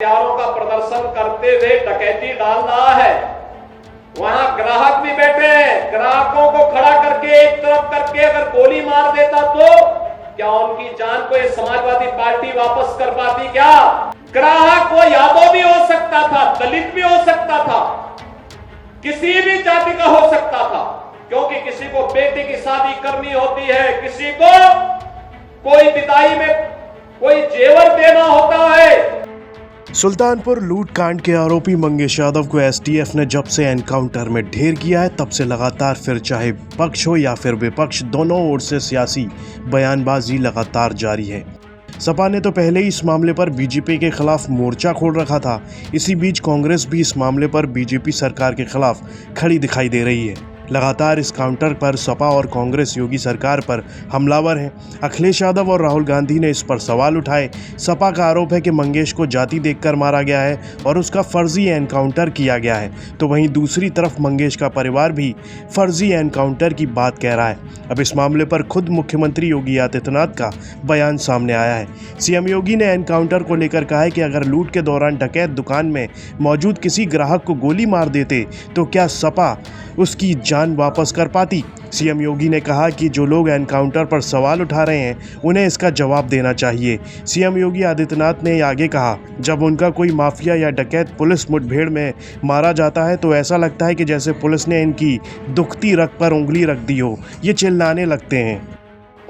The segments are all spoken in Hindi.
हथियारों का प्रदर्शन करते हुए डकैती डाल रहा है। वहां ग्राहक भी बैठे हैं, ग्राहकों को खड़ा करके एक तरफ करके अगर गोली मार देता तो क्या उनकी जान को ये समाजवादी पार्टी वापस कर पाती? क्या ग्राहक वो यादव भी हो सकता था, दलित भी हो सकता था, किसी भी जाति का हो सकता था, क्योंकि किसी को बेटे की शादी करनी होती है, किसी को कोई विदाई में कोई जेवर देना होता है। सुल्तानपुर लूट कांड के आरोपी मंगेश यादव को एसटीएफ ने जब से एनकाउंटर में ढेर किया है तब से लगातार फिर चाहे पक्ष हो या फिर विपक्ष, दोनों ओर से सियासी बयानबाजी लगातार जारी है। सपा ने तो पहले ही इस मामले पर बीजेपी के खिलाफ मोर्चा खोल रखा था। इसी बीच कांग्रेस भी इस मामले पर बीजेपी सरकार के खिलाफ खड़ी दिखाई दे रही है। लगातार इस काउंटर पर सपा और कांग्रेस योगी सरकार पर हमलावर हैं। अखिलेश यादव और राहुल गांधी ने इस पर सवाल उठाए। सपा का आरोप है कि मंगेश को जाति देखकर मारा गया है और उसका फर्जी एनकाउंटर किया गया है, तो वहीं दूसरी तरफ मंगेश का परिवार भी फर्जी एनकाउंटर की बात कह रहा है। अब इस मामले पर खुद मुख्यमंत्री योगी आदित्यनाथ का बयान सामने आया है। सीएम योगी ने एनकाउंटर को लेकर कहा है कि अगर लूट के दौरान डकैत दुकान में मौजूद किसी ग्राहक को गोली मार देते तो क्या सपा उसकी जान वापस कर पाती? सीएम योगी ने कहा कि जो लोग एनकाउंटर पर सवाल उठा रहे हैं उन्हें इसका जवाब देना चाहिए। सीएम योगी आदित्यनाथ ने आगे कहा, जब उनका कोई माफिया या डकैत पुलिस मुठभेड़ में मारा जाता है तो ऐसा लगता है कि जैसे पुलिस ने इनकी दुखती रग पर उंगली रख दी हो, ये चिल्लाने लगते हैं।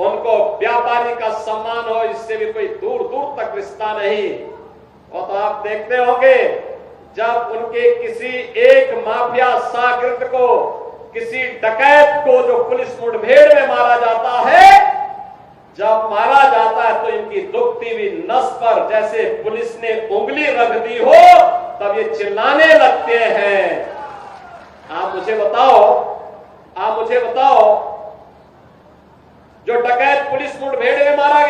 उनको व्यापारी का सम्मान हो, इससे भी कोई दूर दूर तक रिश्ता नहीं। और तो आप देखते होंगे जब उनके किसी एक माफिया शागिर्द को, किसी डकैत को जो पुलिस मुठभेड़ में मारा जाता है, जब मारा जाता है तो इनकी दुखती हुई नस पर जैसे पुलिस ने उंगली रख दी हो तब ये चिल्लाने लगते हैं। आप मुझे बताओ जो डकैत पुलिस मुठभेड़ में मारा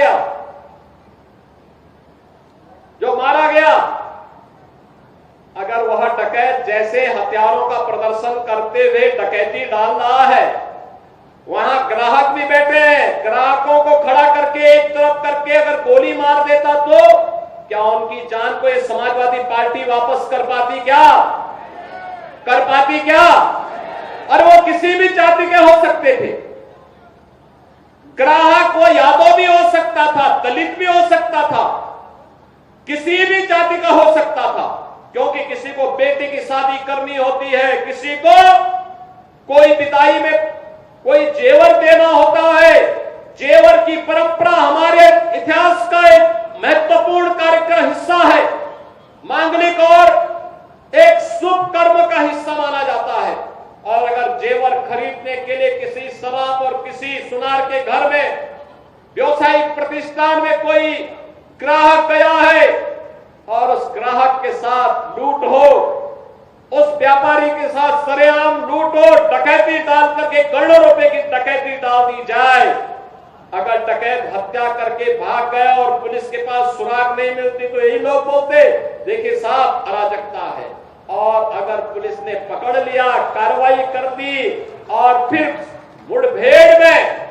गया, अगर वह डकैत जैसे हथियारों का प्रदर्शन करते हुए डकैती डाल रहा है, वहां ग्राहक भी बैठे हैं, ग्राहकों को खड़ा करके एक तरफ करके अगर गोली मार देता तो क्या उनकी जान को ये समाजवादी पार्टी वापस कर पाती? क्या और वो किसी भी जाति के हो सकते थे। ग्राहक वो यादव भी हो सकता था, दलित भी हो सकता था, किसी भी जाति का हो सकता था, क्योंकि किसी को बेटे की शादी करनी होती है, किसी को कोई विदाई में कोई जेवर देना होता है। जेवर की परंपरा हमारे इतिहास का एक महत्वपूर्ण कार्य का हिस्सा है, मांगलिक और एक शुभ कर्म का हिस्सा माना जाता है। और अगर जेवर खरीदने के लिए किसी शराब और किसी सुनार के घर में, व्यवसायिक प्रतिष्ठान में कोई ग्राहक गया है और उस ग्राहक के साथ लूट हो, उस व्यापारी के साथ सरेआम लूट हो, डकैती डाल करके करोड़ों रुपए की डकैती डाल दी जाए, अगर डकैत हत्या करके भाग गया और पुलिस के पास सुराग नहीं मिलती तो यही लोग बोलते, देखिए साहब अराजकता है। और अगर पुलिस ने पकड़ लिया, कार्रवाई कर दी और फिर मुठभेड़ में,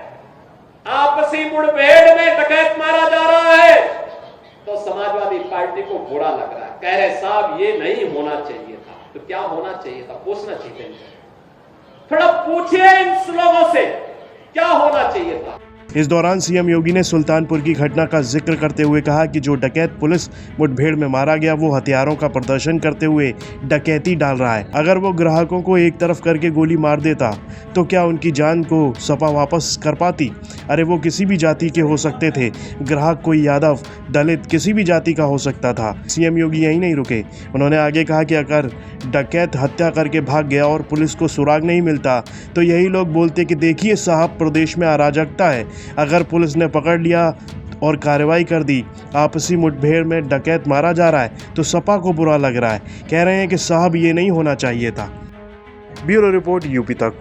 आपसी मुठभेड़ में डकैत मारा जा रहा है तो समाजवादी पार्टी को बुरा लग रहा है, कह रहे साहब ये नहीं होना चाहिए था। तो क्या होना चाहिए था? पूछना चाहिए, थोड़ा पूछिए इन लोगों से क्या होना चाहिए था। इस दौरान सीएम योगी ने सुल्तानपुर की घटना का जिक्र करते हुए कहा कि जो डकैत पुलिस मुठभेड़ में मारा गया वो हथियारों का प्रदर्शन करते हुए डकैती डाल रहा है। अगर वो ग्राहकों को एक तरफ करके गोली मार देता तो क्या उनकी जान को सपा वापस कर पाती? अरे वो किसी भी जाति के हो सकते थे, ग्राहक कोई यादव, दलित, किसी भी जाति का हो सकता था। सीएम योगी यहीं नहीं रुके, उन्होंने आगे कहा कि अगर डकैत हत्या करके भाग गया और पुलिस को सुराग नहीं मिलता तो यही लोग बोलते कि देखिए साहब प्रदेश में अराजकता है। अगर पुलिस ने पकड़ लिया और कार्रवाई कर दी, आपसी मुठभेड़ में डकैत मारा जा रहा है तो सपा को बुरा लग रहा है, कह रहे हैं कि साहब ये नहीं होना चाहिए था। ब्यूरो रिपोर्ट यूपी तक।